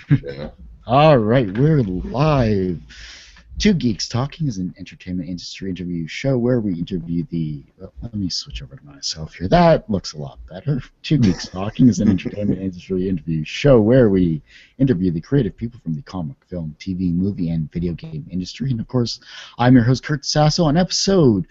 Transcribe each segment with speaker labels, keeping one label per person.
Speaker 1: Yeah.
Speaker 2: All right, we're live. Two Geeks Talking is an entertainment industry interview show where we interview the. Well, let me switch over to myself here. That looks a lot better. Two Geeks Talking is an entertainment industry interview show where we interview the creative people from the comic, film, TV, movie, and video game industry. And of course, I'm your host, Kurt Sasso, on episode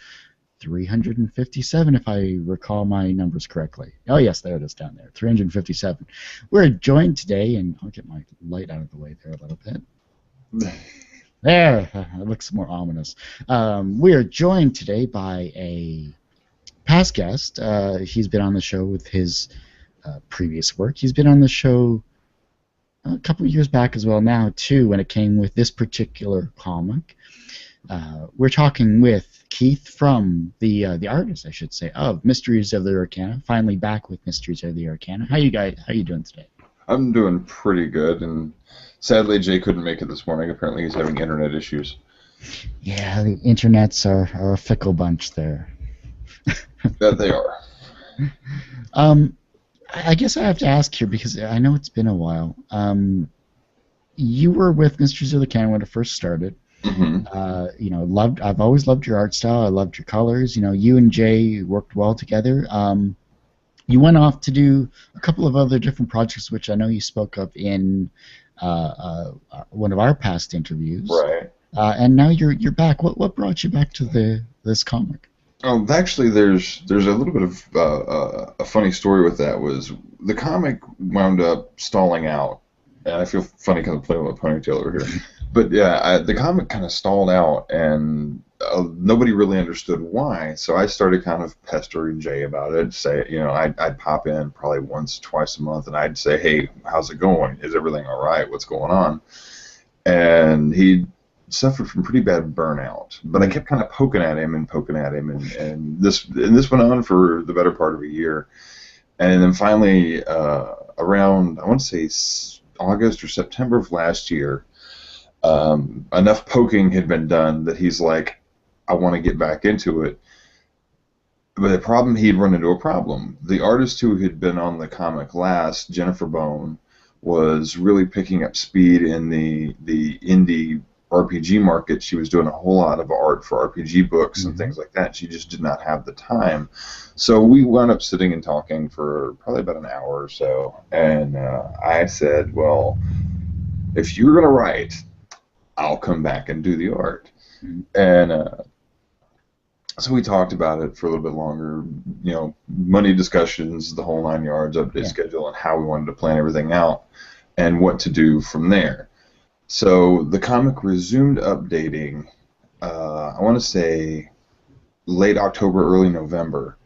Speaker 2: 357, if I recall my numbers correctly. Oh, yes, there it is down there. 357. We're joined today, and I'll get my light out of the way there a little bit. There, it looks more ominous. We are joined today by a past guest. He's been on the show with his previous work. He's been on the show a couple of years back as well now, too, when it came with this particular comic. We're talking with Keith from the artist, I should say, of Mysteries of the Arcana. Finally back with Mysteries of the Arcana. How you doing today?
Speaker 1: I'm doing pretty good, and sadly Jay couldn't make it this morning. Apparently he's having internet issues.
Speaker 2: Yeah, the internets are a fickle bunch there.
Speaker 1: That they are.
Speaker 2: I guess I have to ask here because I know it's been a while. You were with Mysteries of the Arcana when it first started.
Speaker 1: Mm-hmm.
Speaker 2: I've always loved your art style. I loved your colors. You and Jay worked well together. You went off to do a couple of other different projects, which I know you spoke of in one of our past interviews.
Speaker 1: Right.
Speaker 2: And now you're back. What brought you back to this comic?
Speaker 1: Oh, actually, there's a little bit of a funny story with that. Was the comic wound up stalling out, and I feel funny kind of playing with my ponytail over here. But yeah, the comic kind of stalled out, and nobody really understood why. So I started kind of pestering Jay about it. I'd pop in probably once, twice a month, and I'd say, "Hey, how's it going? Is everything all right? What's going on?" And he suffered from pretty bad burnout. But I kept kind of poking at him, and this went on for the better part of a year. And then finally, around I want to say August or September of last year. Enough poking had been done that he's like, I want to get back into it. But he'd run into a problem. The artist who had been on the comic last, Jennifer Bone, was really picking up speed in the indie RPG market. She was doing a whole lot of art for RPG books and things like that. She just did not have the time. So we wound up sitting and talking for probably about an hour or so. And I said, well, if you're going to write, I'll come back and do the art. And so we talked about it for a little bit longer, money discussions, the whole 9 yards, update schedule, and how we wanted to plan everything out and what to do from there. So the comic resumed updating, I want to say late October, early November,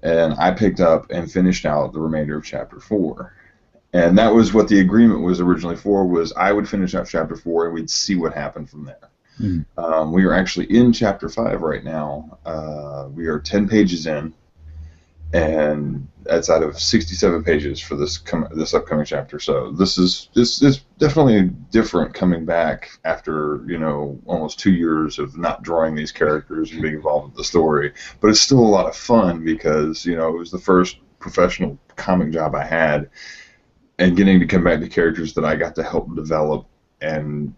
Speaker 1: and I picked up and finished out the remainder of Chapter 4. And that was what the agreement was originally for, was I would finish out Chapter 4 and we'd see what happened from there. We are actually in Chapter 5 right now. We are 10 pages in, and that's out of 67 pages for this upcoming chapter. So this is definitely different coming back after, almost 2 years of not drawing these characters and being involved with the story. But it's still a lot of fun because, it was the first professional comic job I had. And getting to come back to characters that I got to help develop and,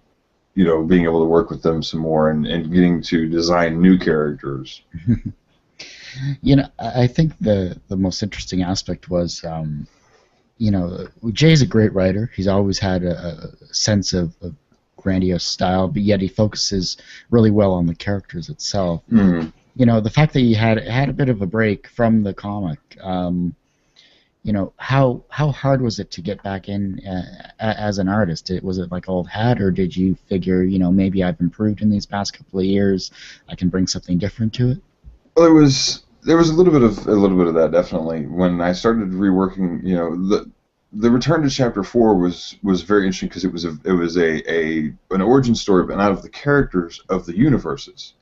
Speaker 1: being able to work with them some more and getting to design new characters.
Speaker 2: I think the most interesting aspect was, Jay's a great writer. He's always had a sense of grandiose style, but yet he focuses really well on the characters itself. The fact that he had a bit of a break from the comic, how hard was it to get back in as an artist? Was it like old hat, or did you figure, maybe I've improved in these past couple of years, I can bring something different to it?
Speaker 1: Well, there was a little bit of that, definitely. When I started reworking, the return to Chapter 4 was very interesting because it was an origin story, but not of the characters, of the universes.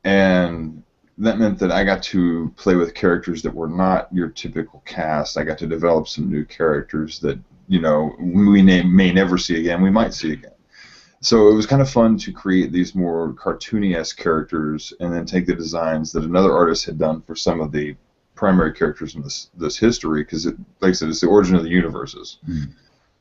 Speaker 1: And that meant that I got to play with characters that were not your typical cast. I got to develop some new characters that, we may never see again, we might see again. So it was kind of fun to create these more cartoony-esque characters and then take the designs that another artist had done for some of the primary characters in this history, because, like I said, it's the origin of the universes.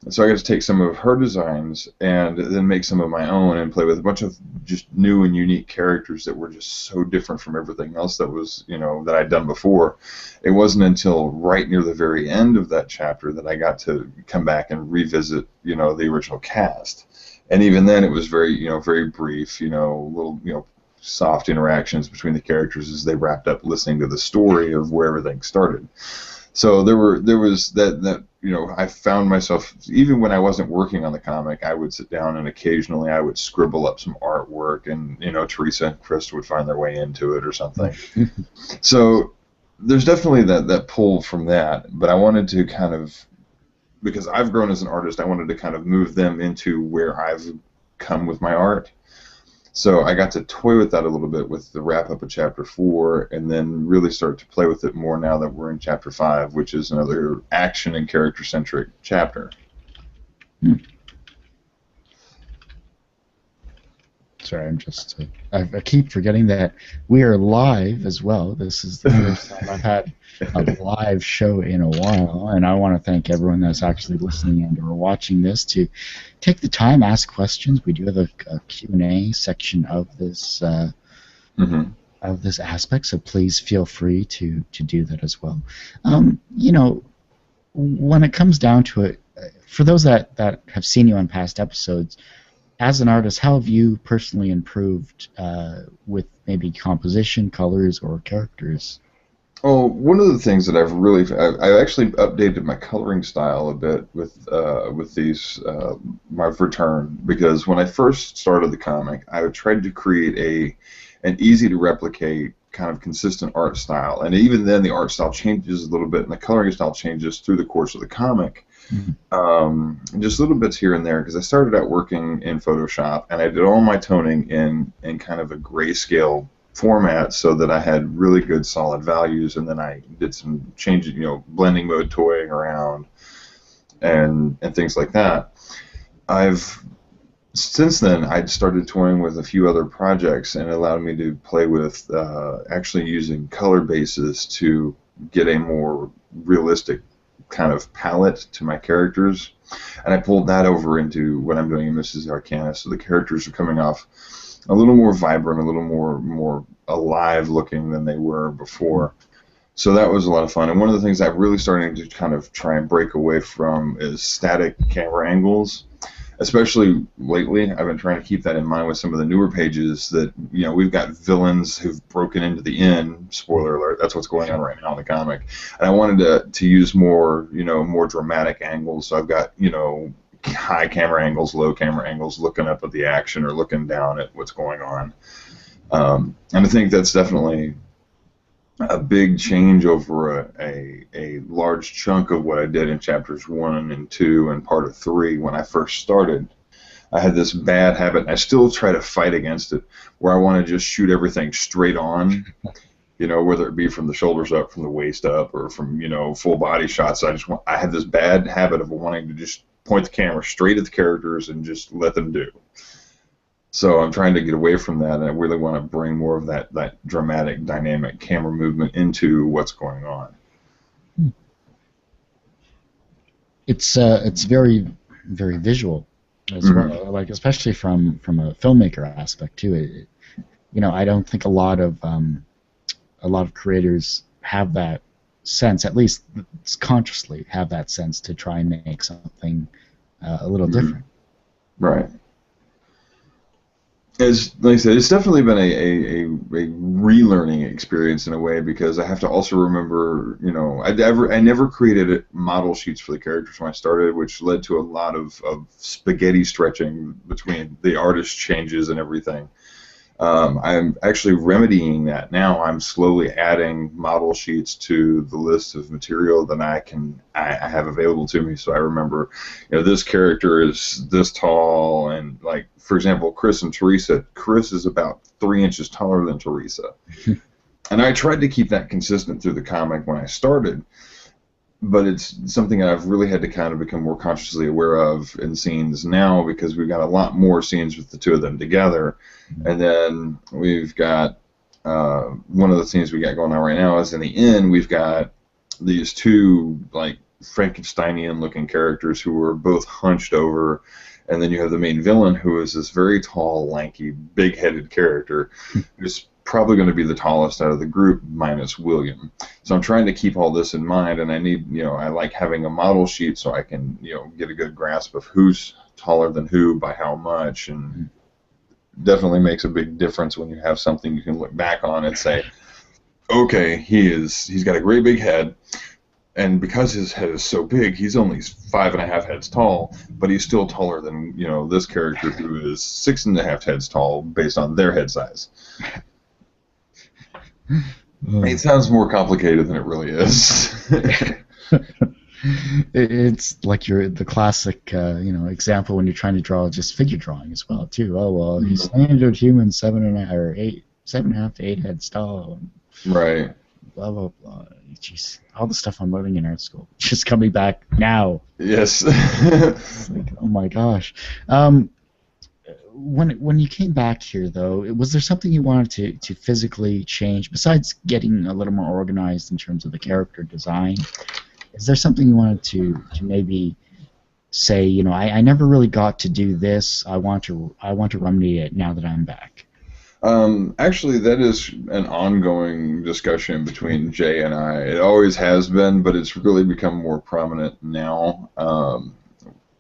Speaker 1: So I got to take some of her designs and then make some of my own and play with a bunch of just new and unique characters that were just so different from everything else that was, that I'd done before. It wasn't until right near the very end of that chapter that I got to come back and revisit, the original cast. And even then it was very, very brief, little, soft interactions between the characters as they wrapped up listening to the story of where everything started. So there was that I found myself, even when I wasn't working on the comic, I would sit down and occasionally I would scribble up some artwork, and Teresa and Chris would find their way into it or something. So there's definitely that pull from that, but I wanted to kind of, because I've grown as an artist, I wanted to kind of move them into where I've come with my art. So I got to toy with that a little bit with the wrap up of chapter 4, and then really start to play with it more now that we're in chapter 5, which is another action and character centric chapter.
Speaker 2: Sorry, I'm just. I keep forgetting that we are live as well. This is the first time I've had a live show in a while, and I want to thank everyone that's actually listening and or watching this to take the time, ask questions. We do have a Q&A section of this of this aspect, so please feel free to do that as well. When it comes down to it, for those that have seen you on past episodes, as an artist, how have you personally improved with maybe composition, colors, or characters?
Speaker 1: Oh, one of the things that I've actually updated my coloring style a bit with these my return, because when I first started the comic, I tried to create an easy to replicate kind of consistent art style, and even then the art style changes a little bit and the coloring style changes through the course of the comic. Just little bits here and there, because I started out working in Photoshop and I did all my toning in kind of a grayscale format so that I had really good solid values, and then I did some changes, blending mode toying around and things like that. Since then I'd started toying with a few other projects, and it allowed me to play with actually using color bases to get a more realistic kind of palette to my characters, and I pulled that over into what I'm doing in Mrs. Arcana, so the characters are coming off a little more vibrant, a little more alive looking than they were before. So that was a lot of fun, and one of the things I'm really starting to kind of try and break away from is static camera angles. Especially lately, I've been trying to keep that in mind with some of the newer pages that, we've got villains who've broken into the inn. Spoiler alert, that's what's going on right now in the comic. And I wanted to use more, more dramatic angles. So I've got, high camera angles, low camera angles, looking up at the action or looking down at what's going on. And I think that's definitely a big change over a large chunk of what I did in chapters 1 and 2 and part of 3 when I first started. I had this bad habit, and I still try to fight against it, where I want to just shoot everything straight on, whether it be from the shoulders up, from the waist up, or from, full body shots. I had this bad habit of wanting to just point the camera straight at the characters and just let them do. So I'm trying to get away from that, and I really want to bring more of that dramatic, dynamic camera movement into what's going on.
Speaker 2: It's very, very visual as well, like especially from a filmmaker aspect too. I don't think a lot of creators have that sense, at least consciously have that sense to try and make something a little different.
Speaker 1: Right. Like I said, it's definitely been a relearning experience in a way, because I have to also remember, I never created model sheets for the characters when I started, which led to a lot of spaghetti stretching between the artist changes and everything. I'm actually remedying that now. I'm slowly adding model sheets to the list of material that I have available to me. So I remember, this character is this tall, and like, for example, Chris and Teresa. Chris is about 3 inches taller than Teresa, and I tried to keep that consistent through the comic when I started. But it's something that I've really had to kind of become more consciously aware of in scenes now, because we've got a lot more scenes with the two of them together. And then we've got one of the scenes we got going on right now is in the inn. We've got these two like Frankensteinian-looking characters who are both hunched over, and then you have the main villain who is this very tall, lanky, big-headed character who's probably going to be the tallest out of the group, minus William. So I'm trying to keep all this in mind, and I need, I like having a model sheet so I can, get a good grasp of who's taller than who by how much, and definitely makes a big difference when you have something you can look back on and say, okay, he's got a great big head, and because his head is so big, he's only 5.5 heads tall, but he's still taller than this character who is 6.5 heads tall based on their head size. It sounds more complicated than it really is.
Speaker 2: It's like the classic example when you're trying to draw just figure drawing as well too. Oh well, he's standard human 7.5 to 8 heads tall.
Speaker 1: Right.
Speaker 2: Blah blah blah. Jeez, all the stuff I'm learning in art school just coming back now.
Speaker 1: Yes.
Speaker 2: It's like, oh my gosh. When you came back here though, was there something you wanted to physically change besides getting a little more organized in terms of the character design? Is there something you wanted to maybe say, I never really got to do this. I want to remedy it now that I'm back.
Speaker 1: Actually, that is an ongoing discussion between Jay and I. It always has been, but it's really become more prominent now.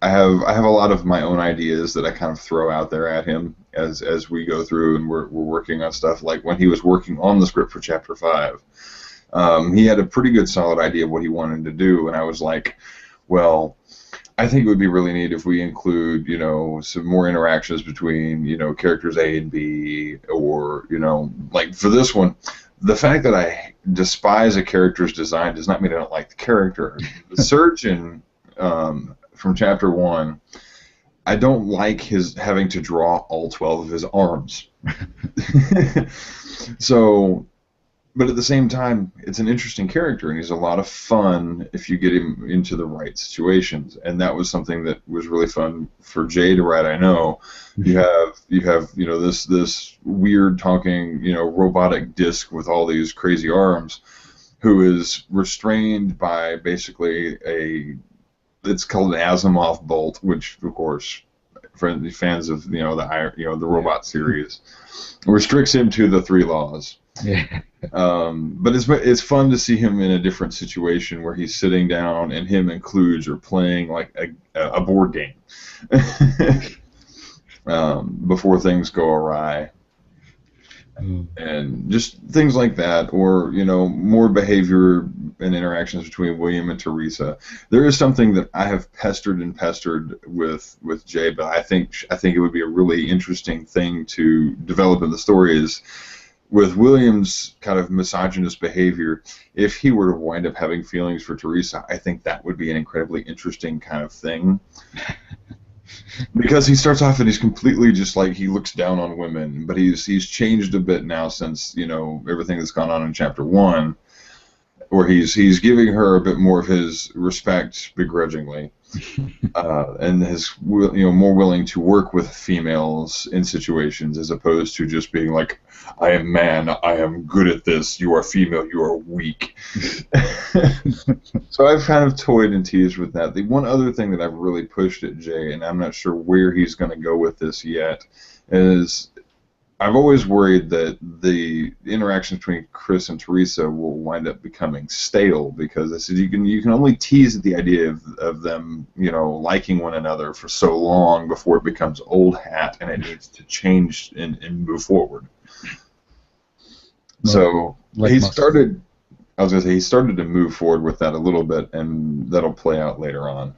Speaker 1: I have a lot of my own ideas that I kind of throw out there at him as we go through, and we're working on stuff. Like when he was working on the script for Chapter 5, he had a pretty good solid idea of what he wanted to do, and I was like, well, I think it would be really neat if we include, some more interactions between, characters A and B, or, like for this one, the fact that I despise a character's design does not mean I don't like the character. The surgeon from Chapter 1, I don't like his having to draw all 12 of his arms. So, but at the same time, it's an interesting character, and he's a lot of fun if you get him into the right situations. And that was something that was really fun for Jay to write. I know you have this weird talking robotic disc with all these crazy arms, who is restrained by basically it's called an Asimov bolt, which of course fans of the robot series restricts him to the 3 laws.
Speaker 2: Yeah.
Speaker 1: But it's fun to see him in a different situation where he's sitting down and him and Kluge are playing like a board game before things go awry. And just things like that, or more behavior and interactions between William and Teresa. There is something that I have pestered with Jay, but I think it would be a really interesting thing to develop in the story is with William's kind of misogynist behavior. If he were to wind up having feelings for Teresa, I think that would be an incredibly interesting kind of thing. Because he starts off and he's completely just like, he looks down on women, but he's changed a bit now since everything that's gone on in Chapter 1, where he's giving her a bit more of his respect begrudgingly, and is more willing to work with females in situations as opposed to just being like, I am man, I am good at this, you are female, you are weak. So I've kind of toyed and teased with that. The one other thing that I've really pushed at Jay, and I'm not sure where he's going to go with this yet, is I've always worried that the interaction between Chris and Teresa will wind up becoming stale, because I said you can only tease at the idea of them liking one another for so long before it becomes old hat and it needs to change and move forward. So he started to move forward with that a little bit, and that'll play out later on.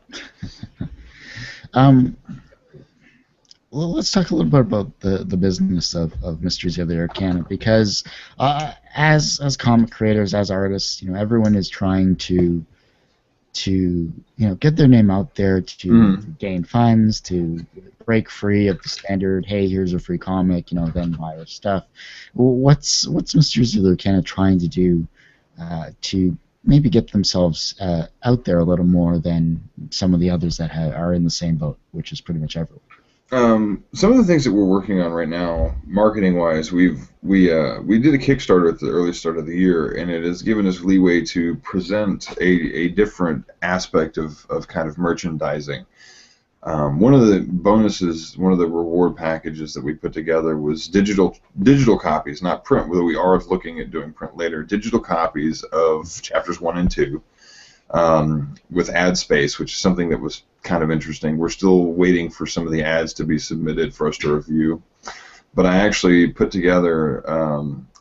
Speaker 2: Well, let's talk a little bit about the business of Mysteries of the Arcana, because as comic creators, as artists, everyone is trying to get their name out there, to gain funds, to break free of the standard, hey, here's a free comic, then buy our stuff. What's Mysteries of the Arcana trying to do to maybe get themselves out there a little more than some of the others that are in the same boat, which is pretty much everyone?
Speaker 1: Some of the things that we're working on right now, marketing wise, we did a Kickstarter at the early start of the year, and it has given us leeway to present a different aspect of kind of merchandising. One of the bonuses, one of the reward packages that we put together was digital copies, not print, though we are looking at doing print later. Digital copies of chapters 1 and 2, with ad space, which is something that was kind of interesting. We're still waiting for some of the ads to be submitted for us to review, but I actually put together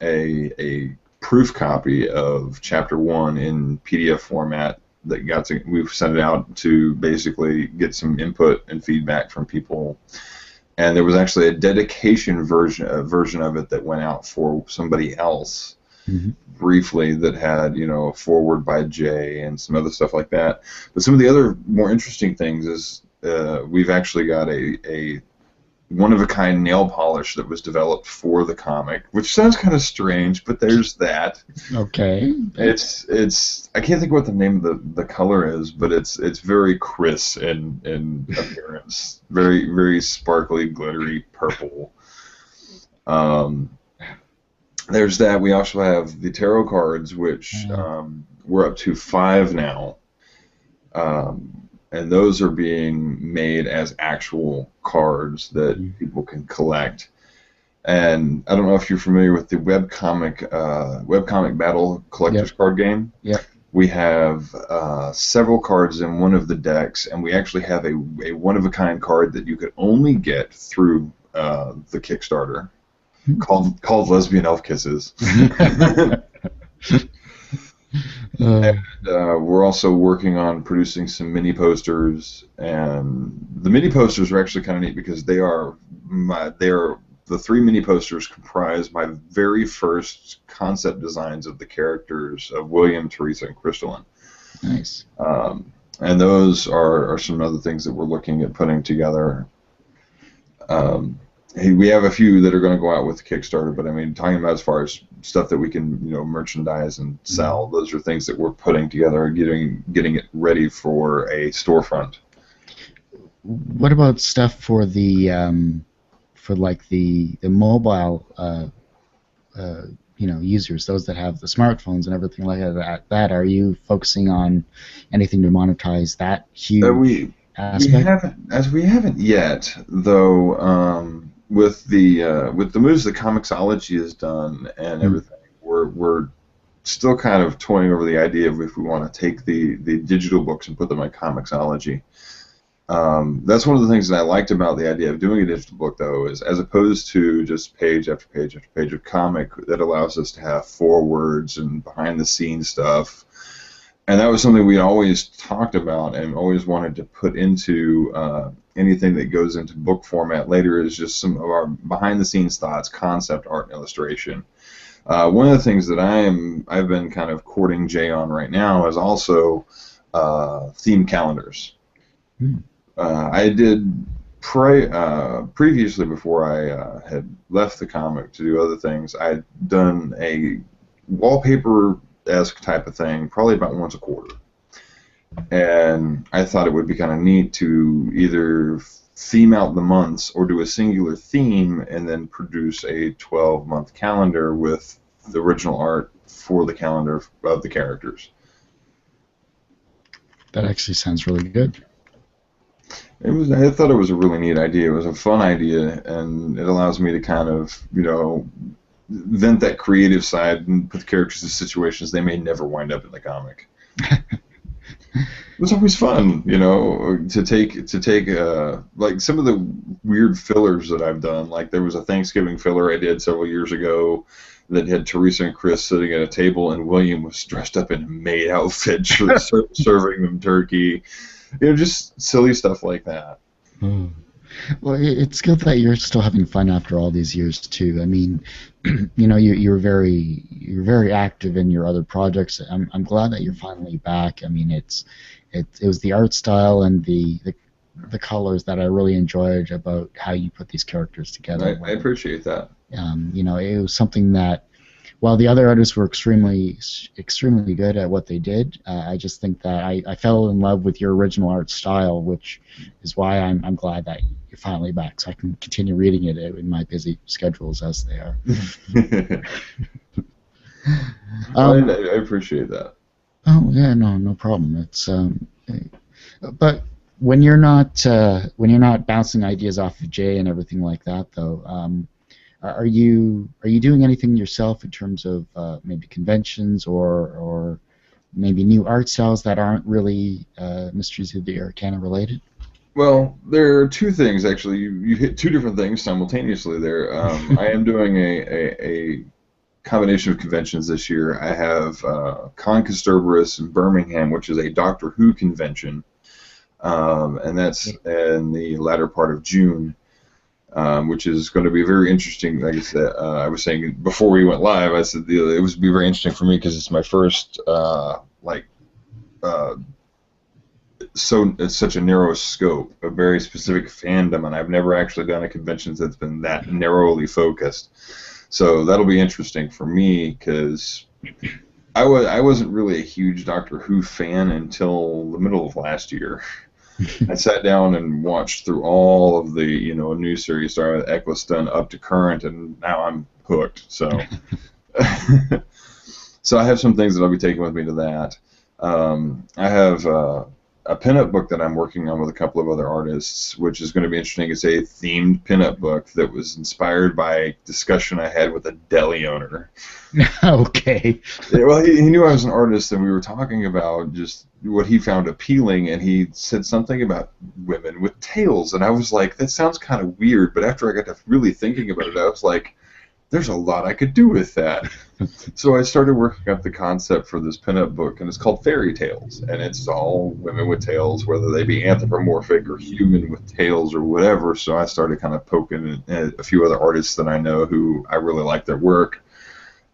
Speaker 1: a proof copy of chapter 1 in PDF format that we've sent it out to basically get some input and feedback from people. And there was actually a dedication version of it that went out for somebody else, briefly, that had, a foreword by Jay and some other stuff like that. But some of the other more interesting things is we've actually got a one-of-a-kind nail polish that was developed for the comic, which sounds kind of strange, but there's that.
Speaker 2: Okay.
Speaker 1: It's I can't think what the name of the color is, but it's very crisp in appearance, very very sparkly, glittery purple. There's that. We also have the tarot cards, which we're up to 5 now. And those are being made as actual cards that people can collect. And I don't know if you're familiar with the webcomic battle collector's card game.
Speaker 2: Yep.
Speaker 1: We have several cards in one of the decks, and we actually have a one-of-a-kind card that you could only get through the Kickstarter, called Lesbian Elf Kisses. And we're also working on producing some mini posters, and the mini posters are actually kind of neat because they are the 3 mini posters comprise my very first concept designs of the characters of William, Teresa, and Crystalline.
Speaker 2: Nice.
Speaker 1: And those are some other things that we're looking at putting together. We have a few that are going to go out with Kickstarter, but I mean, talking about as far as stuff that we can, merchandise and sell, those are things that we're putting together and getting it ready for a storefront.
Speaker 2: What about stuff for the mobile users, those that have the smartphones and everything like that? Are you focusing on anything to monetize that huge aspect?
Speaker 1: We haven't yet, though. With the moves that Comixology has done and everything, we're still kind of toying over the idea of if we want to take the digital books and put them on Comixology. That's one of the things that I liked about the idea of doing a digital book, though, is as opposed to just page after page after page of comic, that allows us to have forewords and behind-the-scenes stuff. And that was something we always talked about and always wanted to put into anything that goes into book format later, is just some of our behind-the-scenes thoughts, concept art, and illustration. One of the things that I've been kind of courting Jay on right now is also theme calendars. I did previously, before I had left the comic to do other things, I'd done a wallpaper-esque type of thing, probably about once a quarter. And I thought it would be kind of neat to either theme out the months or do a singular theme and then produce a 12-month calendar with the original art for the calendar of the characters.
Speaker 2: That actually sounds really good.
Speaker 1: I thought it was a really neat idea. It was a fun idea, and it allows me to kind of, vent that creative side and put the characters in situations they may never wind up in the comic. It was always fun, to take like some of the weird fillers that I've done. Like there was a Thanksgiving filler I did several years ago that had Teresa and Chris sitting at a table, and William was dressed up in a maid outfit, serving them turkey. Just silly stuff like that.
Speaker 2: Well, it's good that you're still having fun after all these years too. I mean, you're very active in your other projects. I'm glad that you're finally back. I mean, it was the art style and the colors that I really enjoyed about how you put these characters together.
Speaker 1: I appreciate that.
Speaker 2: It was something that while the other artists were extremely good at what they did, I just think that I fell in love with your original art style, which is why I'm glad that you're finally back, so I can continue reading it in my busy schedules as they are.
Speaker 1: Well, I appreciate that.
Speaker 2: Oh yeah, no problem. It's but when you're not bouncing ideas off of Jay and everything like that, though, are you doing anything yourself in terms of maybe conventions or maybe new art styles that aren't really Mysteries of the Arcana related?
Speaker 1: Well, there are two things actually. You hit two different things simultaneously there. I am doing a combination of conventions this year. I have Con Conservatus in Birmingham, which is a Doctor Who convention, and that's in the latter part of June, which is going to be very interesting. Like I said, I was saying before we went live, I said it was be very interesting for me because it's my first so it's such a narrow scope, a very specific fandom, and I've never actually done a convention that's been that narrowly focused. So that'll be interesting for me because I wasn't really a huge Doctor Who fan until the middle of last year. I sat down and watched through all of the new series, starting with Eccleston up to current, and now I'm hooked. So, so I have some things that I'll be taking with me to that. I have a pinup book that I'm working on with a couple of other artists, which is going to be interesting. It's a themed pinup book that was inspired by a discussion I had with a deli owner.
Speaker 2: Okay.
Speaker 1: Well, he knew I was an artist, and we were talking about just what he found appealing, and he said something about women with tails, and I was like, that sounds kind of weird, but after I got to really thinking about it, I was like, there's a lot I could do with that. So I started working up the concept for this pinup book, and it's called Fairy Tales, and it's all women with tails, whether they be anthropomorphic or human with tails or whatever. So I started kind of poking at a few other artists that I know who I really like their work,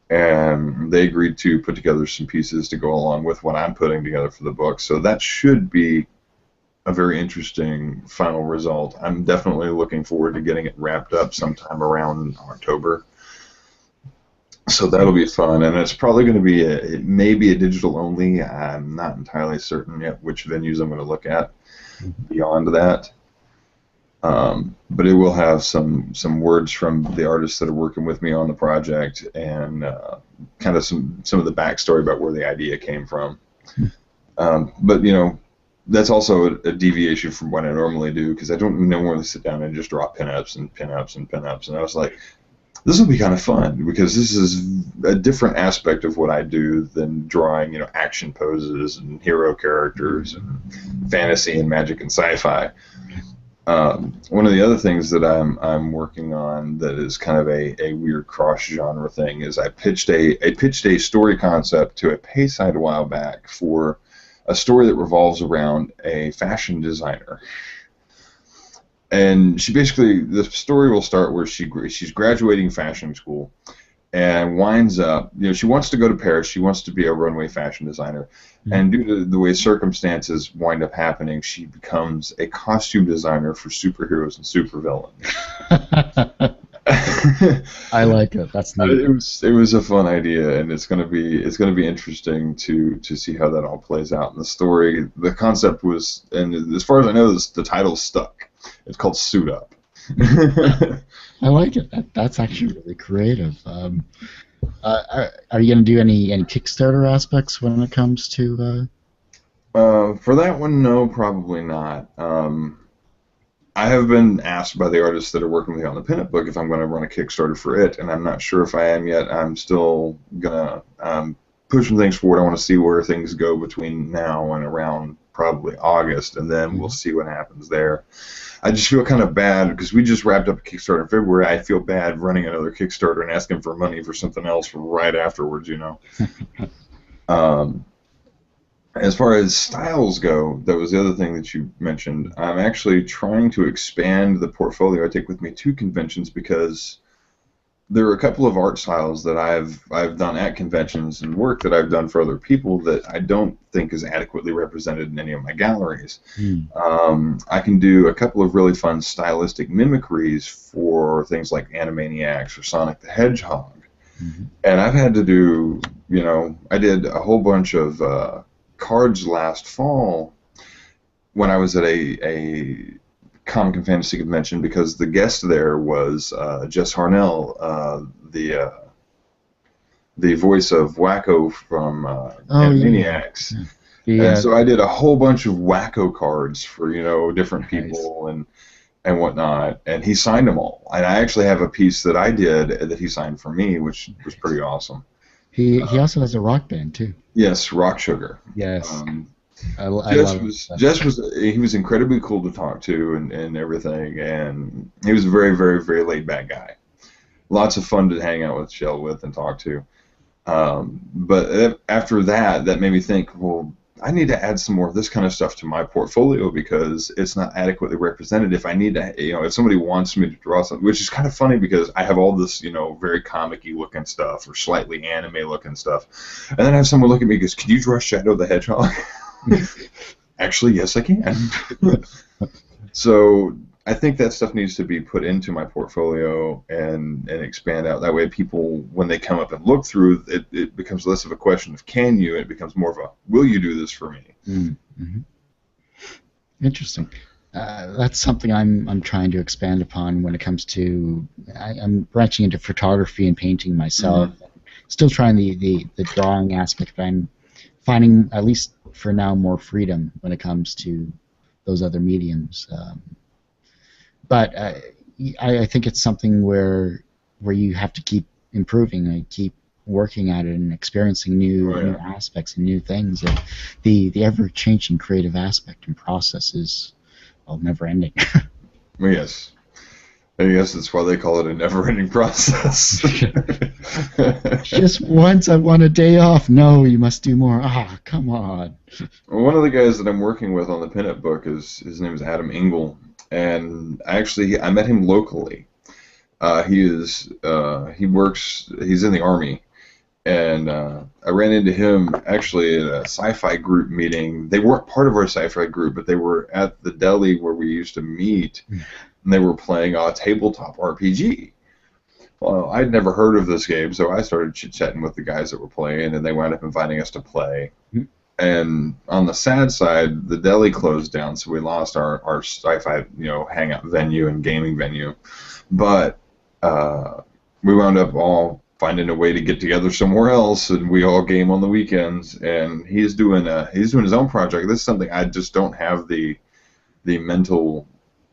Speaker 1: and they agreed to put together some pieces to go along with what I'm putting together for the book. So that should be a very interesting final result. I'm definitely looking forward to getting it wrapped up sometime around October. So that'll be fun, and it's probably going to be it may be a digital only. I'm not entirely certain yet which venues I'm going to look at beyond that. But it will have some words from the artists that are working with me on the project, and kind of some of the backstory about where the idea came from. But that's also a deviation from what I normally do, because I don't normally sit down and just draw pinups and pinups and pinups. And I was like, this will be kind of fun because this is a different aspect of what I do than drawing, action poses and hero characters and fantasy and magic and sci-fi. One of the other things that I'm working on that is kind of a weird cross-genre thing is I pitched a story concept to a pay site a while back for a story that revolves around a fashion designer. And the story will start where she's graduating fashion school and winds up, she wants to go to Paris, she wants to be a runway fashion designer, and due to the way circumstances wind up happening, she becomes a costume designer for superheroes and supervillains.
Speaker 2: I like it. That's neat.
Speaker 1: It was a fun idea, and it's gonna be interesting to see how that all plays out. And the concept was, and as far as I know, the title stuck. It's called Suit Up.
Speaker 2: I like it. That's actually really creative. Are you going to do any Kickstarter aspects when it comes to?
Speaker 1: For that one, no, probably not. I have been asked by the artists that are working with me on the pinup book if I'm going to run a Kickstarter for it, and I'm not sure if I am yet. I'm still going to push some things forward. I want to see where things go between now and around probably August, and then we'll see what happens there. I just feel kind of bad because we just wrapped up a Kickstarter in February. I feel bad running another Kickstarter and asking for money for something else right afterwards, As far as styles go, that was the other thing that you mentioned. I'm actually trying to expand the portfolio I take with me to conventions because there are a couple of art styles that I've done at conventions and work that I've done for other people that I don't think is adequately represented in any of my galleries. I can do a couple of really fun stylistic mimicries for things like Animaniacs or Sonic the Hedgehog. And I've had to do, I did a whole bunch of cards last fall when I was at a comic and fantasy convention, because the guest there was Jess Harnell, the voice of Wacko from Animaniacs. And so I did a whole bunch of Wacko cards for, different people and whatnot, and he signed them all. And I actually have a piece that I did that he signed for me, which was pretty awesome.
Speaker 2: He also has a rock band too.
Speaker 1: Yes, Rock Sugar.
Speaker 2: Yes.
Speaker 1: Jess was incredibly cool to talk to and everything, and he was a very, very, very laid back guy. Lots of fun to hang out with, chill with, and talk to. But after that made me think, well, I need to add some more of this kind of stuff to my portfolio because it's not adequately represented. If I need to, if somebody wants me to draw something, which is kind of funny because I have all this, very comic-y looking stuff or slightly anime looking stuff, and then I have someone look at me and goes, "Can you draw Shadow the Hedgehog?" Actually, yes, I can. So I think that stuff needs to be put into my portfolio and expand out. That way people, when they come up and look through, it becomes less of a question of can you, it becomes more of a will you do this for me?
Speaker 2: Mm-hmm. Interesting. That's something I'm trying to expand upon when it comes to, I'm branching into photography and painting myself. Still trying the drawing aspect, but I'm finding, at least for now, more freedom when it comes to those other mediums. But I think it's something where you have to keep improving and keep working at it and experiencing new aspects and new things. And the ever-changing creative aspect and process is never-ending.
Speaker 1: Yes. I guess that's why they call it a never-ending process.
Speaker 2: Just once I want a day off. No, you must do more. Come on.
Speaker 1: Well, one of the guys that I'm working with on the pinup book his name is Adam Engel. And actually, I met him locally. He's in the Army, and I ran into him actually at a sci-fi group meeting. They weren't part of our sci-fi group, but they were at the deli where we used to meet, and they were playing a tabletop RPG. Well, I'd never heard of this game, so I started chit-chatting with the guys that were playing, and they wound up inviting us to play. And on the sad side, the deli closed down, so we lost our sci-fi, hangout venue and gaming venue. But we wound up all finding a way to get together somewhere else, and we all game on the weekends. And he's doing his own project. This is something I just don't have the mental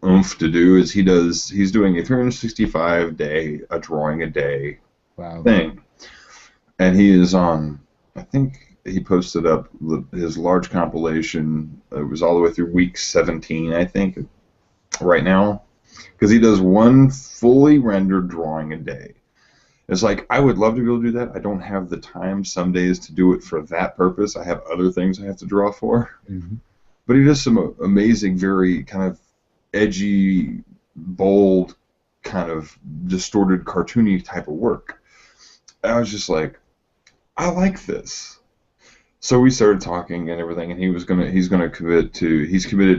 Speaker 1: oomph to do. He's doing a 365-day, a drawing a day thing, and he is on, I think. He posted up his large compilation. It was all the way through week 17, I think, right now, because he does one fully rendered drawing a day. It's like, I would love to be able to do that. I don't have the time some days to do it for that purpose. I have other things I have to draw for. But he does some amazing, very kind of edgy, bold, kind of distorted, cartoony type of work. And I was just like, I like this. So we started talking and everything, and he's committed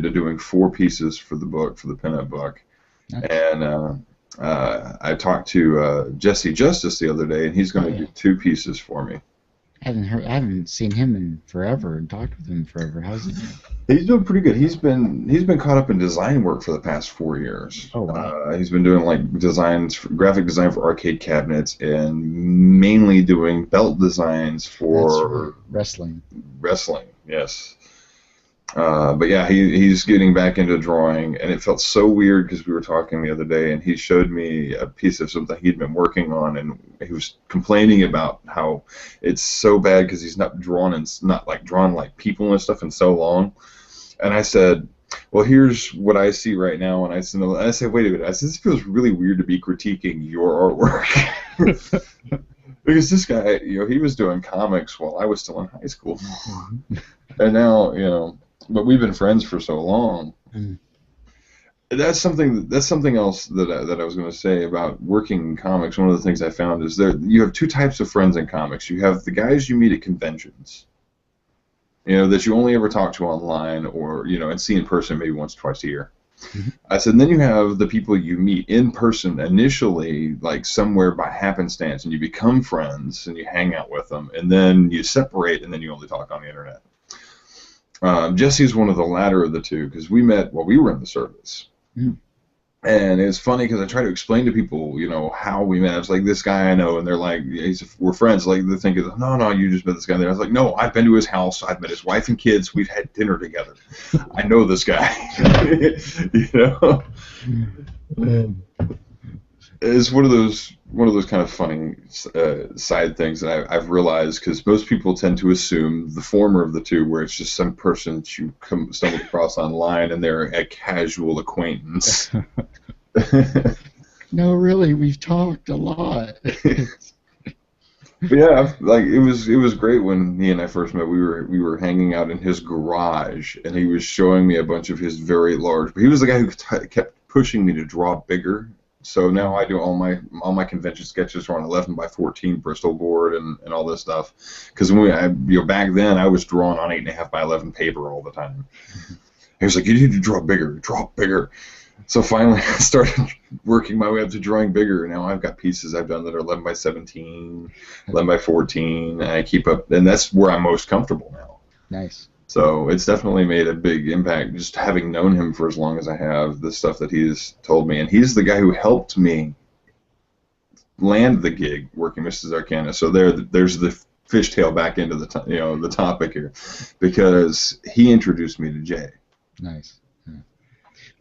Speaker 1: to doing 4 pieces for the book, for the pinup book. Nice. And I talked to Jesse Justice the other day, and he's going to do 2 pieces for me.
Speaker 2: I haven't seen him in forever and talked with him in forever. How's he doing?
Speaker 1: He's doing pretty good. He's been caught up in design work for the past 4 years.
Speaker 2: Oh wow!
Speaker 1: He's been doing graphic design for arcade cabinets, and mainly doing belt designs for
Speaker 2: wrestling.
Speaker 1: Wrestling, yes. But yeah, he's getting back into drawing, and it felt so weird because we were talking the other day, and he showed me a piece of something he'd been working on, and he was complaining about how it's so bad because he's not drawn like people and stuff in so long. And I said, well, here's what I see right now, and I said, wait a minute, I said, this feels really weird to be critiquing your artwork. Because this guy, he was doing comics while I was still in high school. And now, but we've been friends for so long. That's something else that I was going to say about working in comics. One of the things I found is you have 2 types of friends in comics. You have the guys you meet at conventions, that you only ever talk to online, or and see in person maybe once or twice a year. I said, and then you have the people you meet in person initially, like somewhere by happenstance, and you become friends and you hang out with them, and then you separate, and then you only talk on the internet. Jesse's one of the latter of the two because we met while we were in the service.
Speaker 2: Mm.
Speaker 1: And it's funny because I try to explain to people, how we met. It's like, this guy I know, and they're like, we're friends. Like, they think, no, you just met this guy there. I was like, no, I've been to his house. I've met his wife and kids. We've had dinner together. I know this guy. It's one of those kind of funny side things that I've realized, because most people tend to assume the former of the two, where it's just some person that you stumble across online and they're a casual acquaintance.
Speaker 2: No, really, we've talked a lot.
Speaker 1: But yeah, like it was great when he and I first met. We were hanging out in his garage, and he was showing me a bunch of his very large. He was the guy who kept pushing me to draw bigger. So now I do all my convention sketches are on 11 by 14 Bristol board and all this stuff. Because back then I was drawing on 8.5 by 11 paper all the time. He was like, you need to draw bigger. So finally I started working my way up to drawing bigger. Now I've got pieces I've done that are 11 by 17, 11 by 14, and I keep up, and that's where I'm most comfortable now.
Speaker 2: Nice.
Speaker 1: So it's definitely made a big impact, just having known him for as long as I have, the stuff that he's told me. And he's the guy who helped me land the gig working Mrs. Arcana. So there's the fishtail back into the topic here, because he introduced me to Jay.
Speaker 2: Nice. Yeah.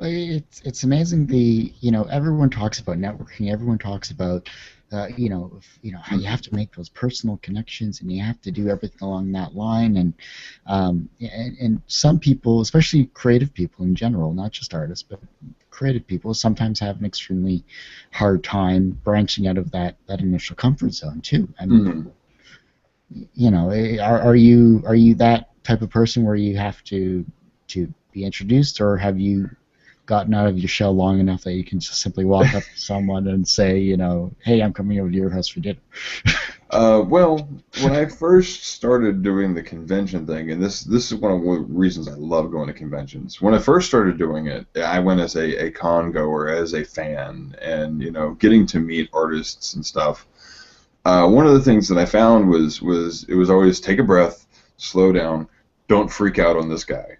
Speaker 2: It's amazing. Everyone talks about networking. Everyone talks about how you have to make those personal connections, and you have to do everything along that line. And some people, especially creative people in general, not just artists, but creative people, sometimes have an extremely hard time branching out of that initial comfort zone too. I mean, are you that type of person where you have to be introduced, or have you gotten out of your shell long enough that you can just simply walk up to someone and say, hey, I'm coming over to your house for dinner?
Speaker 1: Well, when I first started doing the convention thing, and this is one of the reasons I love going to conventions. When I first started doing it, I went as a con goer, as a fan, and getting to meet artists and stuff. One of the things that I found was it was always take a breath, slow down, don't freak out on this guy.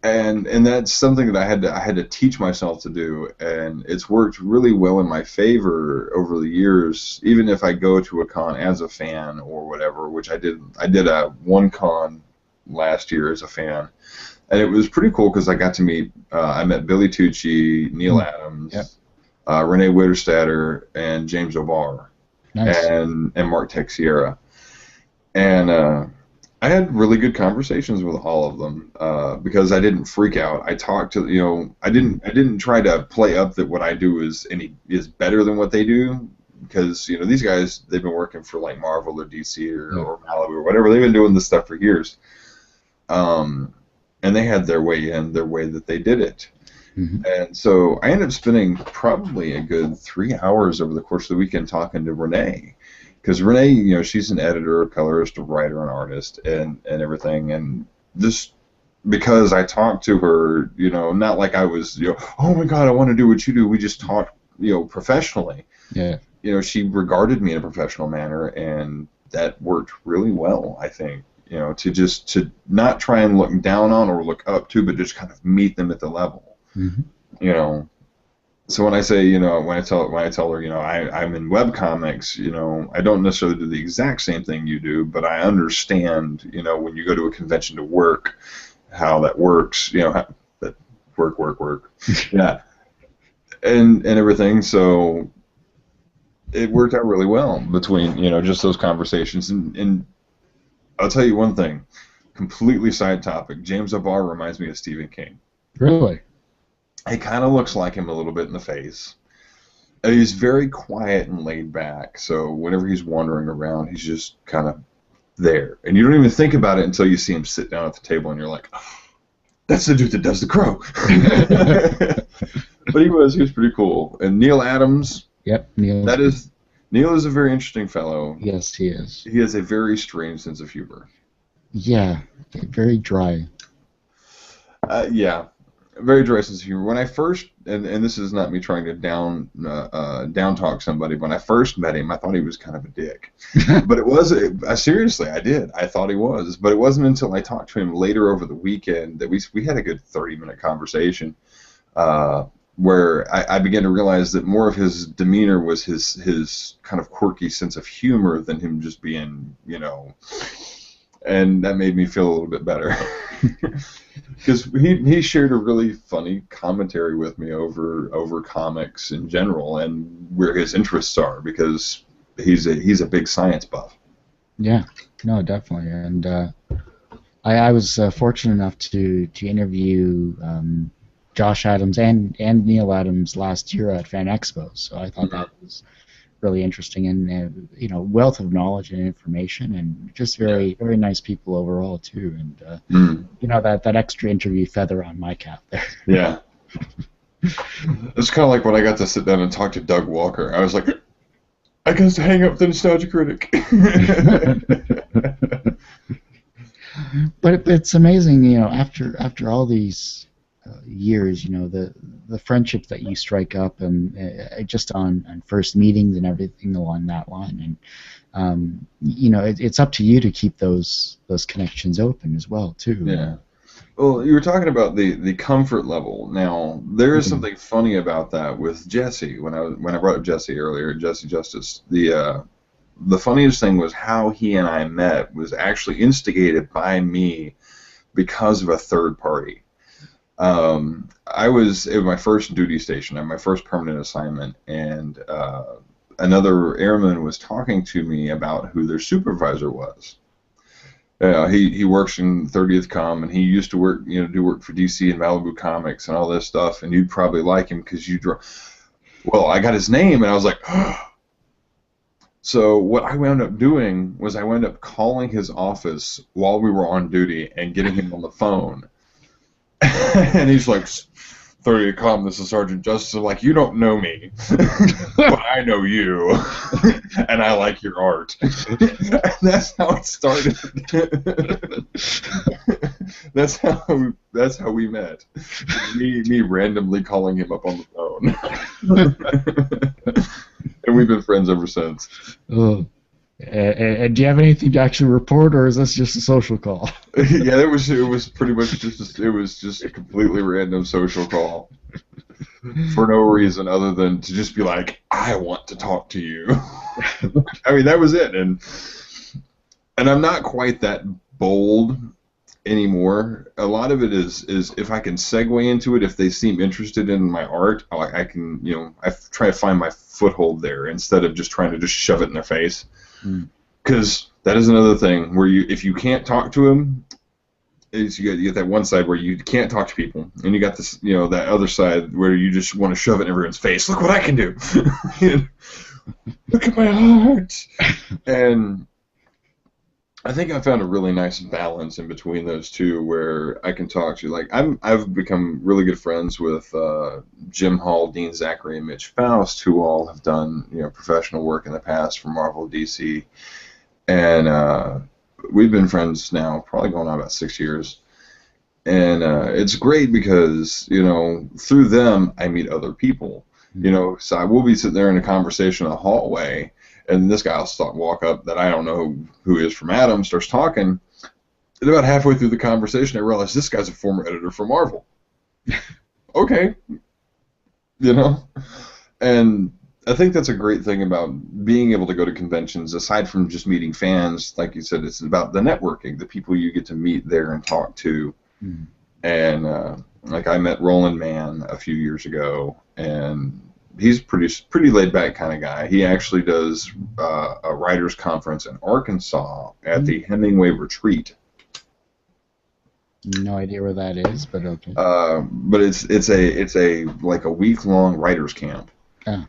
Speaker 1: And that's something that I had to teach myself to do, and it's worked really well in my favor over the years. Even if I go to a con as a fan or whatever, which I did a one con last year as a fan, and it was pretty cool because I got to meet. I met Billy Tucci, Neil Adams,
Speaker 2: Yep.
Speaker 1: Renee Witterstatter, and James O'Barr,
Speaker 2: Nice.
Speaker 1: and Mark Texiera, and I had really good conversations with all of them because I didn't freak out. I talked to I didn't try to play up that what I do is better than what they do, because these guys, they've been working for like Marvel or DC or Malibu or whatever. They've been doing this stuff for years, and they had their way that they did it.
Speaker 2: Mm-hmm.
Speaker 1: And so I ended up spending probably a good 3 hours over the course of the weekend talking to Renee. Because Renee, she's an editor, a colorist, a writer, an artist, and everything. And just because I talked to her, not like I was, oh my God, I want to do what you do. We just talked, professionally.
Speaker 2: Yeah.
Speaker 1: She regarded me in a professional manner, and that worked really well, I think. To not try and look down on or look up to, but just kind of meet them at the level.
Speaker 2: Mm-hmm.
Speaker 1: So when I say, when I tell her, I'm in webcomics, I don't necessarily do the exact same thing you do, but I understand, when you go to a convention to work, how that works, that work, yeah, and everything. So it worked out really well between, just those conversations. And I'll tell you one thing, completely side topic. James O'Barr reminds me of Stephen King.
Speaker 2: Really?
Speaker 1: He kind of looks like him a little bit in the face. And he's very quiet and laid back, so whenever he's wandering around, he's just kind of there. And you don't even think about it until you see him sit down at the table, and you're like, oh, that's the dude that does the Crow. But he was pretty cool. And Neil Adams,
Speaker 2: Yep, Neil.
Speaker 1: Neil is a very interesting fellow.
Speaker 2: Yes, he is.
Speaker 1: He has a very strange sense of humor.
Speaker 2: Yeah, very dry.
Speaker 1: Yeah. Very dry sense of humor. When I first, and this is not me trying to down talk somebody. When I first met him, I thought he was kind of a dick. But it was seriously, I did. I thought he was. But it wasn't until I talked to him later over the weekend that we had a good 30-minute conversation, where I began to realize that more of his demeanor was his kind of quirky sense of humor than him just being, and that made me feel a little bit better. Because he shared a really funny commentary with me over comics in general and where his interests are, because he's a big science buff.
Speaker 2: Yeah, no, definitely. And I was fortunate enough to interview Josh Adams and Neil Adams last year at Fan Expo, so I thought that was really interesting, and wealth of knowledge and information, and just very nice people overall too. And that extra interview feather on my cap there.
Speaker 1: Yeah. It's kind of like when I got to sit down and talk to Doug Walker. I was like, I got to hang up the Nostalgia Critic.
Speaker 2: But it's amazing, after all these years, the friendship that you strike up, and just on first meetings and everything along that line, and it's up to you to keep those connections open as well too.
Speaker 1: Yeah. Well, you were talking about the comfort level. Now, there is something funny about that with Jesse. When I brought up Jesse earlier, Jesse Justice, the funniest thing was how he and I met was actually instigated by me because of a third party. It was my first duty station, my first permanent assignment, and another airman was talking to me about who their supervisor was. He works in 30th Com, and he used to work, do work for DC and Malibu Comics and all this stuff, and you'd probably like him because you draw. Well, I got his name, and I was like, So what I wound up doing was I wound up calling his office while we were on duty and getting him on the phone. And he's like, 30th Com, this is Sergeant Justice. I'm like, you don't know me, but I know you, and I like your art. And that's how it started. That's how we met. Me randomly calling him up on the phone. And we've been friends ever since.
Speaker 2: Oh. And do you have anything to actually report, or is this just a social call?
Speaker 1: Yeah, it was pretty much just a completely random social call for no reason other than to just be like, I want to talk to you. I mean, that was it, and I'm not quite that bold anymore. A lot of it is if I can segue into it, if they seem interested in my art, I can, I try to find my foothold there instead of just trying to just shove it in their face. Because that is another thing where if you can't talk to them, you get that one side where you can't talk to people, and you got this, that other side where you just want to shove it in everyone's face. Look what I can do! Look at my art! And I think I found a really nice balance in between those two, where I can talk to, like, I've become really good friends with Jim Hall, Dean Zachary, and Mitch Faust, who all have done professional work in the past for Marvel, DC, and we've been friends now probably going on about 6 years, and it's great because through them I meet other people, so I will be sitting there in a conversation in the hallway. And this guy will walk up that I don't know who he is from Adam, starts talking. And about halfway through the conversation, I realize this guy's a former editor for Marvel. Okay. And I think that's a great thing about being able to go to conventions, aside from just meeting fans. Like you said, it's about the networking, the people you get to meet there and talk to. And like I met Roland Mann a few years ago, and he's pretty laid back kind of guy. He actually does a writers conference in Arkansas at the Hemingway Retreat.
Speaker 2: No idea where that is, but okay.
Speaker 1: But it's a like a week-long writers camp.
Speaker 2: Oh.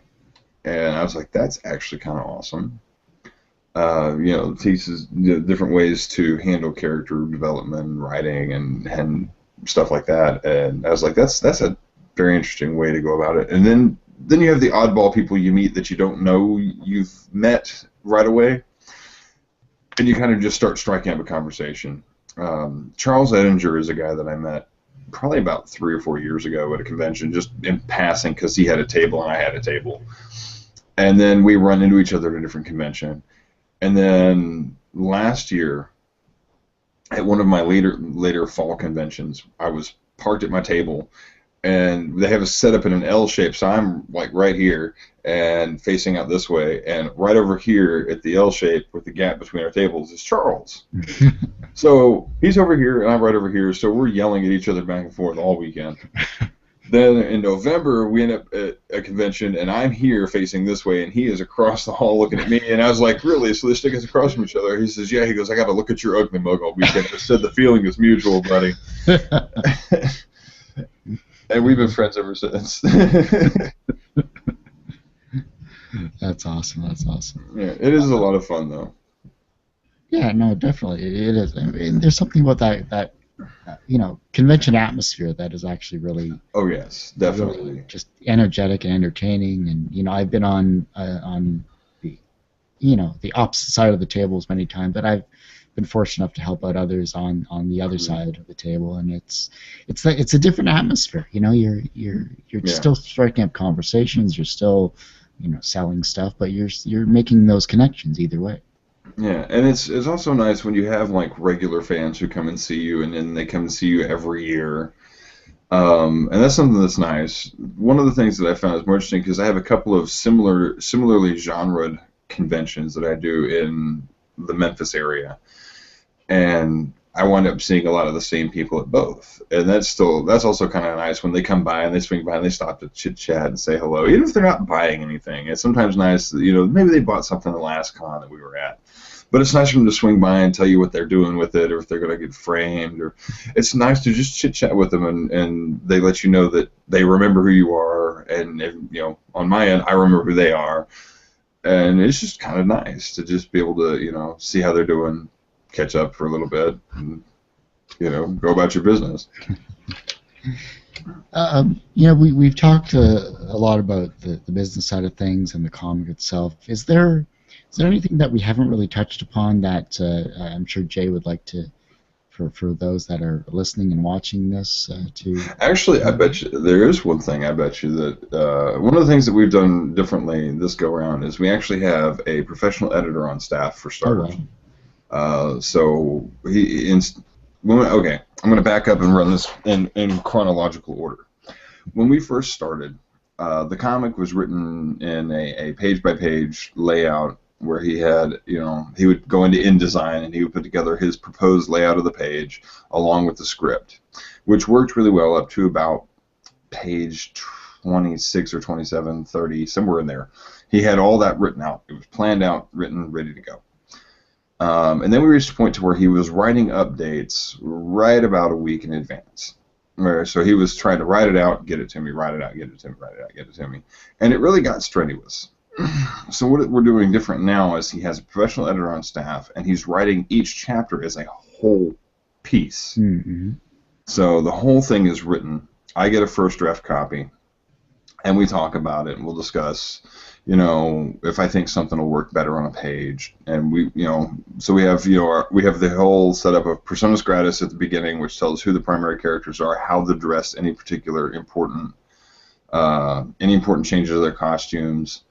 Speaker 1: And I was like, that's actually kind of awesome. Teaches different ways to handle character development, writing, and stuff like that. And I was like, that's a very interesting way to go about it. And then you have the oddball people you meet that you don't know you've met right away, and you kind of just start striking up a conversation. Charles Ettinger is a guy that I met probably about 3 or 4 years ago at a convention, just in passing because he had a table and I had a table. And then we run into each other at a different convention. And then last year, at one of my later fall conventions, I was parked at my table, and they have us set up in an L shape, so I'm like right here and facing out this way, and right over here at the L shape with the gap between our tables is Charles. So he's over here and I'm right over here, so we're yelling at each other back and forth all weekend. Then in November, we end up at a convention, and I'm here facing this way, and he is across the hall looking at me. And I was like, really? So they stick us across from each other? He says, yeah. He goes, I got to look at your ugly mug all weekend. I said, the feeling is mutual, buddy. And we've been friends ever since.
Speaker 2: That's awesome. That's awesome.
Speaker 1: Yeah, it is a lot of fun, though.
Speaker 2: Yeah, no, definitely. It is. I mean, there's something about that convention atmosphere that is actually really,
Speaker 1: oh yes, definitely,
Speaker 2: really just energetic and entertaining. And I've been on the the opposite side of the tables many times, but I've been fortunate enough to help out others on the other side of the table, and it's a different atmosphere. You're still striking up conversations, you're still selling stuff, but you're making those connections either way.
Speaker 1: Yeah, and it's also nice when you have like regular fans who come and see you, and then they come and see you every year. And that's something that's nice. One of the things that I found is more interesting because I have a couple of similarly genred conventions that I do in the Memphis area, and I wind up seeing a lot of the same people at both. And that's also kind of nice when they come by and they swing by and they stop to chit chat and say hello, even if they're not buying anything. It's sometimes nice, maybe they bought something the last con that we were at. But it's nice for them to swing by and tell you what they're doing with it, or if they're going to get framed, or it's nice to just chit chat with them, and they let you know that they remember who you are, and on my end, I remember who they are, and it's just kind of nice to just be able to see how they're doing, catch up for a little bit, and go about your business.
Speaker 2: We've talked a lot about the business side of things and the comic itself. Is there anything that we haven't really touched upon that I'm sure Jay would like to, for those that are listening and watching this, to...
Speaker 1: Actually, I bet you there is one thing. I bet you that one of the things that we've done differently this go around is we actually have a professional editor on staff for starters.
Speaker 2: Oh, wow.
Speaker 1: So okay, I'm going to back up and run this in chronological order. When we first started, the comic was written in a page-by-page layout where he had, he would go into InDesign and he would put together his proposed layout of the page along with the script, which worked really well up to about page 26 or 27, 30, somewhere in there. He had all that written out. It was planned out, written, ready to go. And then we reached a point to where he was writing updates right about a week in advance. So he was trying to write it out, get it to me, write it out, get it to me, write it out, get it to me. And it really got strenuous. So what we're doing different now is he has a professional editor on staff, and he's writing each chapter as a whole piece.
Speaker 2: Mm-hmm.
Speaker 1: So the whole thing is written. I get a first draft copy, and we talk about it, and we'll discuss, if I think something will work better on a page. And so we have, we have the whole setup of personas gratis at the beginning, which tells who the primary characters are, how to dress any particular important changes to their costumes.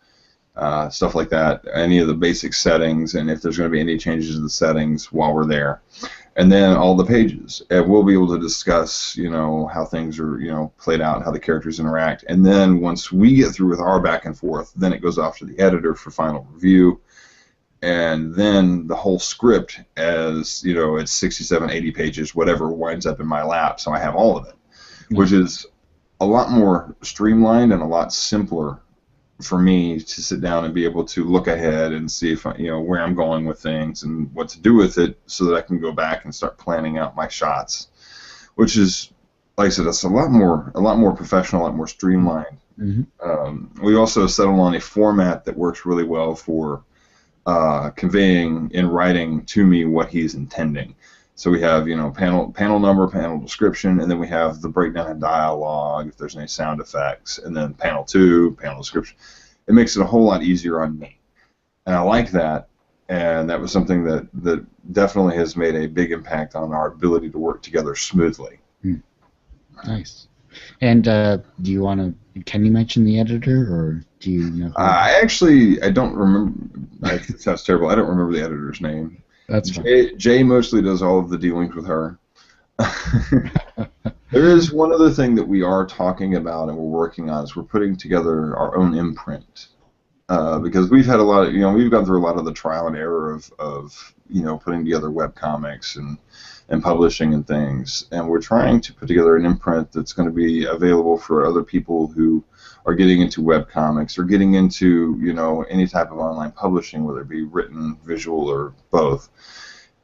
Speaker 1: Stuff like that, any of the basic settings, and if there's going to be any changes to the settings while we're there. And then all the pages. And we'll be able to discuss, how things are, played out, how the characters interact. And then once we get through with our back and forth, then it goes off to the editor for final review. And then the whole script, as, it's 67, 80 pages, whatever, winds up in my lap, so I have all of it, which is a lot more streamlined and a lot simpler for me to sit down and be able to look ahead and see if where I'm going with things and what to do with it, so that I can go back and start planning out my shots, which is, like I said, it's a lot more professional, a lot more streamlined.
Speaker 2: Mm-hmm.
Speaker 1: We also settled on a format that works really well for conveying in writing to me what he's intending. So we have, panel number, panel description, and then we have the breakdown and dialogue, if there's any sound effects, and then panel 2, panel description. It makes it a whole lot easier on me. And I like that, and that was something that definitely has made a big impact on our ability to work together smoothly.
Speaker 2: Nice. And do you want to? Can you mention the editor, or do you know who?
Speaker 1: I don't remember. It sounds terrible. I don't remember the editor's name.
Speaker 2: That's fine.
Speaker 1: Jay mostly does all of the dealings with her. There is one other thing that we are talking about and we're working on is we're putting together our own imprint. Because we've had a lot of, we've gone through a lot of the trial and error of putting together web comics and publishing and things. And we're trying to put together an imprint that's going to be available for other people who are getting into web comics or getting into, any type of online publishing, whether it be written, visual, or both.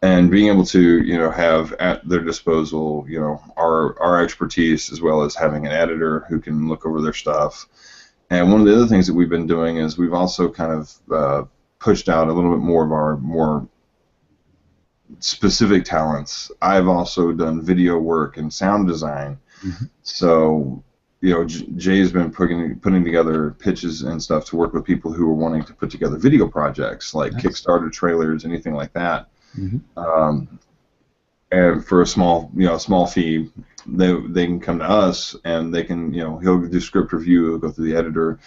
Speaker 1: And being able to, have at their disposal, our expertise as well as having an editor who can look over their stuff. And one of the other things that we've been doing is we've also kind of pushed out a little bit more of our more specific talents. I've also done video work and sound design.
Speaker 2: Mm-hmm.
Speaker 1: So, Jay's been putting together pitches and stuff to work with people who are wanting to put together video projects like
Speaker 2: Nice.
Speaker 1: Kickstarter trailers, anything like that.
Speaker 2: Mm-hmm.
Speaker 1: And for a small fee, they can come to us and they can, he'll do script review, he'll go through the editor,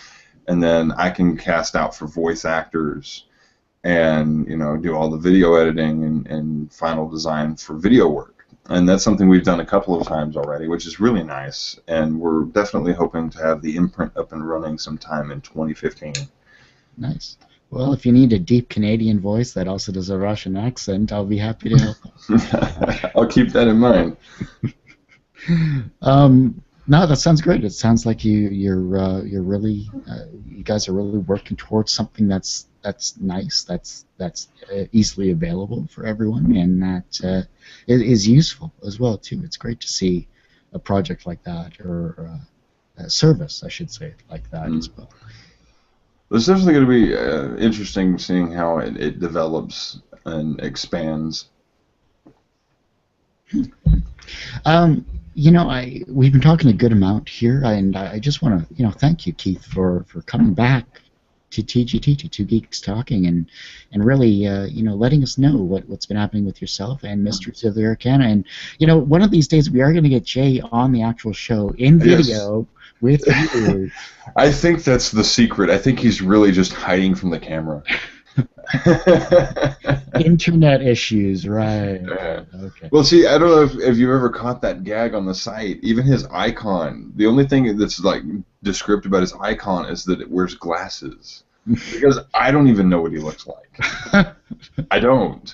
Speaker 1: and then I can cast out for voice actors and, do all the video editing and final design for video work. And that's something we've done a couple of times already, which is really nice. And we're definitely hoping to have the imprint up and running sometime in 2015.
Speaker 2: Nice. Well, if you need a deep Canadian voice that also does a Russian accent, I'll be happy to help.
Speaker 1: I'll keep that in mind.
Speaker 2: No, that sounds great. It sounds like you're really you guys are really working towards something that's nice, that's easily available for everyone, and that is useful as well too. It's great to see a project like that, or a service, I should say, like that as well.
Speaker 1: It's definitely going to be interesting seeing how it develops and expands.
Speaker 2: We've been talking a good amount here, and I just want to, thank you, Keith, for coming back to TGT, to Two Geeks Talking, and really, letting us know what's been happening with yourself and Mysteries of the Arcana. And, one of these days we are going to get Jay on the actual show in video. Yes. With you.
Speaker 1: I think that's the secret. I think he's really just hiding from the camera.
Speaker 2: Internet issues, right? Okay.
Speaker 1: Well, see, I don't know if you've ever caught that gag on the site. Even his icon, the only thing that's like descriptive about his icon is that it wears glasses. Because I don't even know what he looks like. I don't.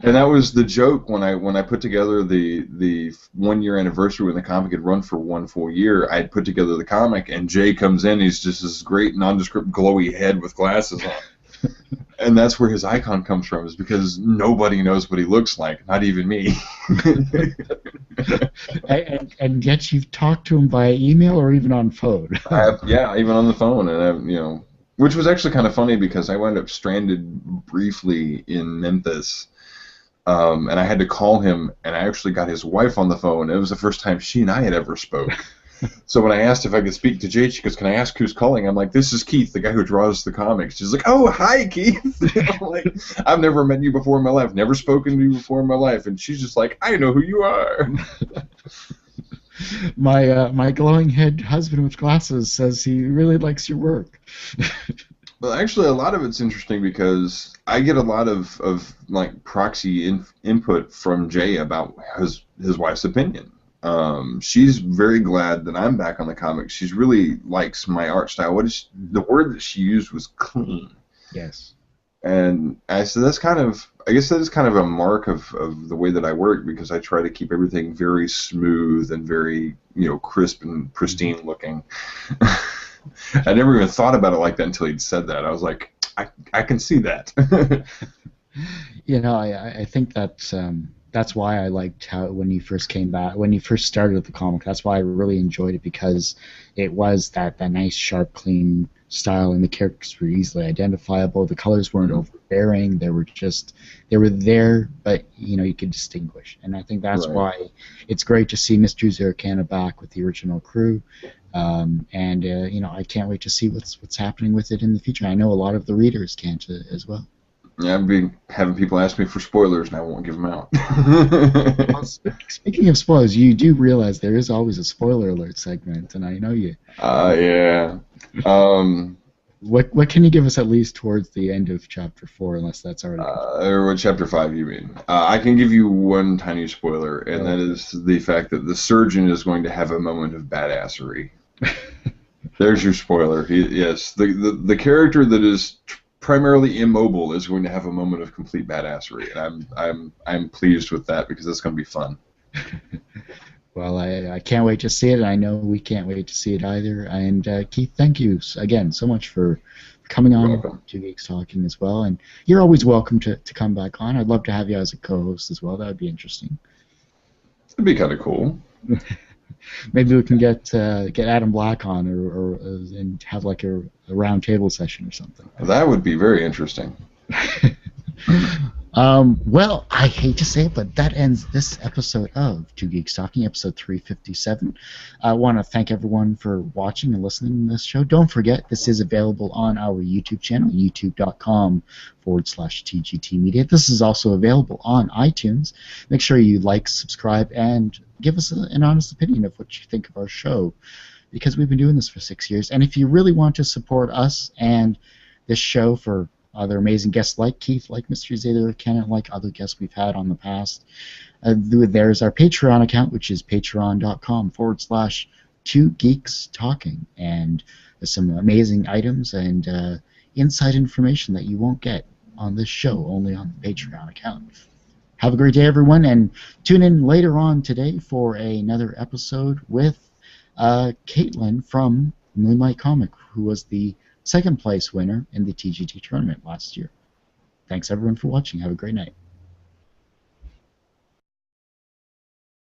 Speaker 1: And that was the joke when I put together the 1 year anniversary when the comic had run for 1 full year. I had put together the comic, and Jay comes in. He's just this great nondescript glowy head with glasses on, and that's where his icon comes from. Is because nobody knows what he looks like, not even me.
Speaker 2: and yet you've talked to him via email or even on phone.
Speaker 1: Yeah, even on the phone, and which was actually kind of funny because I wound up stranded briefly in Memphis. And I had to call him, and I actually got his wife on the phone. It was the first time she and I had ever spoke. So when I asked if I could speak to Jade, she goes, "Can I ask who's calling?" I'm like, "This is Keith, the guy who draws the comics." She's like, "Oh, hi, Keith." I'm like, "I've never met you before in my life, never spoken to you before in my life." And she's just like, "I know who you are."
Speaker 2: My glowing head husband with glasses says he really likes your work.
Speaker 1: Well, actually, a lot of it's interesting because I get a lot of like proxy input from Jay about his wife's opinion. She's very glad that I'm back on the comics. She really likes my art style. The word that she used was clean.
Speaker 2: Yes.
Speaker 1: And I said I guess that is kind of a mark of the way that I work, because I try to keep everything very smooth and very crisp and pristine looking. I never even thought about it like that until he'd said that. I was like, I can see that.
Speaker 2: I think that's why I liked how when you first came back, when you first started with the comic, that's why I really enjoyed it, because it was that nice, sharp, clean style, and the characters were easily identifiable. The colors weren't overbearing. They were there, but you could distinguish. And I think that's why it's great to see Mysteries of Arcana back with the original crew. I can't wait to see what's happening with it in the future. I know a lot of the readers can't as well.
Speaker 1: Yeah, I've been having people ask me for spoilers, and I won't give them out.
Speaker 2: Well, speaking of spoilers, you do realize there is always a spoiler alert segment, and I know you.
Speaker 1: Yeah. Um,
Speaker 2: What can you give us at least towards the end of chapter 4, unless that's already confirmed?
Speaker 1: or what chapter 5 you mean? I can give you one tiny spoiler, and that
Speaker 2: Okay.
Speaker 1: is the fact that the surgeon is going to have a moment of badassery. There's your spoiler. Yes, the character that is primarily immobile is going to have a moment of complete badassery, and I'm pleased with that because it's going to be fun.
Speaker 2: Well, I can't wait to see it, and I know we can't wait to see it either. And Keith, thank you again so much for coming
Speaker 1: You're
Speaker 2: on
Speaker 1: welcome.
Speaker 2: Two Geeks Talking as well. And you're always welcome to come back on. I'd love to have you as a co-host as well. That would be interesting.
Speaker 1: It'd be kind of cool.
Speaker 2: Maybe we can get Adam Black on, or and have like a round table session or something.
Speaker 1: That would be very interesting.
Speaker 2: Well, I hate to say it, but that ends this episode of Two Geeks Talking, episode 357. I want to thank everyone for watching and listening to this show. Don't forget, this is available on our YouTube channel, youtube.com/TGT Media. This is also available on iTunes. Make sure you like, subscribe, and give us an honest opinion of what you think of our show, because we've been doing this for 6 years. And if you really want to support us and this show for other amazing guests like Keith, like Mr. Zayder, Arcana, like other guests we've had on the past, there's our Patreon account, which is patreon.com/2geekstalking. And there's some amazing items and inside information that you won't get on this show, only on the Patreon account. Have a great day, everyone, and tune in later on today for another episode with Caitlin from Moonlight Comic, who was the second place winner in the TGT tournament last year. Thanks everyone for watching. Have a great night.